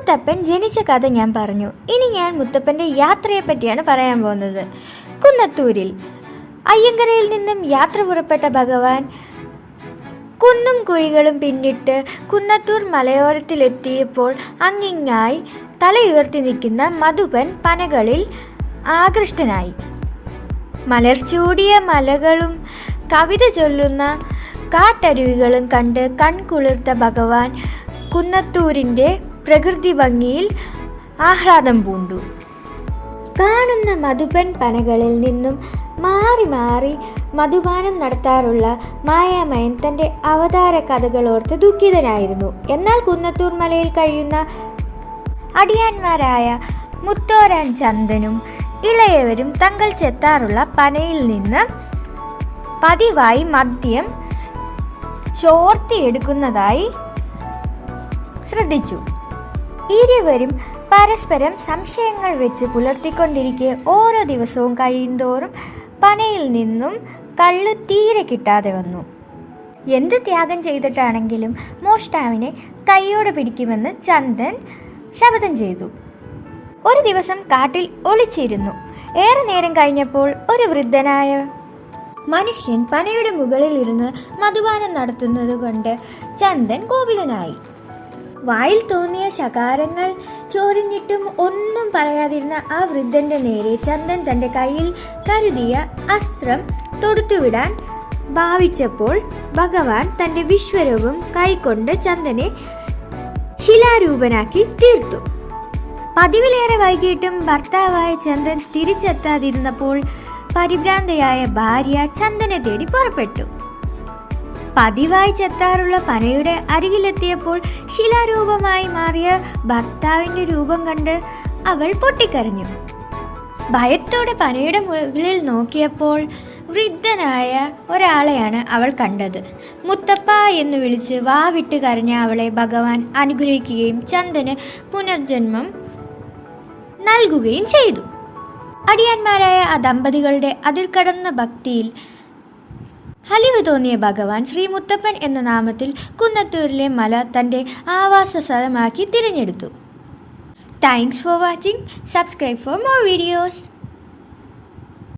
മുത്തപ്പൻ ജനിച്ച കഥ ഞാൻ പറഞ്ഞു. ഇനി ഞാൻ മുത്തപ്പൻ്റെ യാത്രയെ പറ്റിയാണ് പറയാൻ പോകുന്നത്. കുന്നത്തൂരിൽ അയ്യങ്കരയിൽ നിന്നും യാത്ര പുറപ്പെട്ട ഭഗവാൻ കുന്നും കുഴികളും പിന്നിട്ട് കുന്നത്തൂർ മലയോരത്തിലെത്തിയപ്പോൾ അങ്ങിങ്ങായി തലയുയർത്തി നിൽക്കുന്ന മധുപൻ പനകളിൽ ആകൃഷ്ടനായി. മലർച്ചൂടിയ മലകളും കവിത ചൊല്ലുന്ന കാട്ടരുവികളും കണ്ട് കൺകുളിർത്ത ഭഗവാൻ കുന്നത്തൂരിൻ്റെ പ്രകൃതി ഭംഗിയിൽ ആഹ്ലാദം പൂണ്ടു. കാണുന്ന മധുപൻ പനകളിൽ നിന്നും മാറി മാറി മധുപാനം നടത്താറുള്ള മായാമയൻ തൻ്റെ അവതാര കഥകളോർത്ത് ദുഃഖിതനായിരുന്നു. എന്നാൽ കുന്നത്തൂർ മലയിൽ കഴിയുന്ന അടിയാന്മാരായ മുത്തോരാൻ ചന്ദനും ഇളയവരും തങ്ങൾ ചെത്താറുള്ള പനയിൽ നിന്ന് പതിവായി മദ്യം ചോർത്തിയെടുക്കുന്നതായി ശ്രദ്ധിച്ചു. ഇരുവരും പരസ്പരം സംശയങ്ങൾ വെച്ച് പുലർത്തിക്കൊണ്ടിരിക്കെ ഓരോ ദിവസവും കഴിയുന്തോറും പനയിൽ നിന്നും കള്ള് തീരെ കിട്ടാതെ വന്നു. എന്ത് ത്യാഗം ചെയ്തിട്ടാണെങ്കിലും മോഷ്ടാവിനെ കൈയോടെ പിടിക്കുമെന്ന് ചന്ദൻ ശപഥം ചെയ്തു. ഒരു ദിവസം കാട്ടിൽ ഒളിച്ചിരുന്നു. ഏറെ നേരം കഴിഞ്ഞപ്പോൾ ഒരു വൃദ്ധനായ മനുഷ്യൻ പനയുടെ മുകളിൽ ഇരുന്ന് മധുപാനം നടത്തുന്നത് കൊണ്ട് ചന്ദൻ കോപിതനായി. വായിൽ തോന്നിയ ശകാരങ്ങൾ ചൊരിഞ്ഞിട്ടും ഒന്നും പറയാതിരുന്ന ആ വൃദ്ധന്റെ നേരെ ചന്ദൻ തൻ്റെ കയ്യിൽ കരുതിയ അസ്ത്രം തൊടുത്തുവിടാൻ ഭാവിച്ചപ്പോൾ ഭഗവാൻ തൻ്റെ വിശ്വരൂപം കൈക്കൊണ്ട് ചന്ദനെ ശിലാരൂപനാക്കി തീർത്തു. പതിവിലേറെ വൈകിട്ടും ഭർത്താവായ ചന്ദൻ തിരിച്ചെത്താതിരുന്നപ്പോൾ പരിഭ്രാന്തയായ ഭാര്യ ചന്ദനെ തേടി പുറപ്പെട്ടു. പതിവായി ചെത്താറുള്ള പനയുടെ അരികിലെത്തിയപ്പോൾ ശിലാരൂപമായി മാറിയ ഭർത്താവിൻ്റെ രൂപം കണ്ട് അവൾ പൊട്ടിക്കരഞ്ഞു. ഭയത്തോടെ പനയുടെ മുകളിൽ നോക്കിയപ്പോൾ വൃദ്ധനായ ഒരാളെയാണ് അവൾ കണ്ടത്. മുത്തപ്പ എന്ന് വിളിച്ച് വാവിട്ട് കരഞ്ഞ അവളെ ഭഗവാൻ അനുഗ്രഹിക്കുകയും ചന്ദന് പുനർജന്മം നൽകുകയും ചെയ്തു. അടിയാന്മാരായ ആ ദമ്പതികളുടെ അതിർക്കടന്ന ഭക്തിയിൽ ഹലിവ് തോന്നിയ ഭഗവാൻ ശ്രീ മുത്തപ്പൻ എന്ന നാമത്തിൽ കുന്നത്തൂരിലെ മല തൻ്റെ ആവാസ സ്ഥലമാക്കി തിരഞ്ഞെടുത്തു. Thanks for watching. Subscribe for more videos.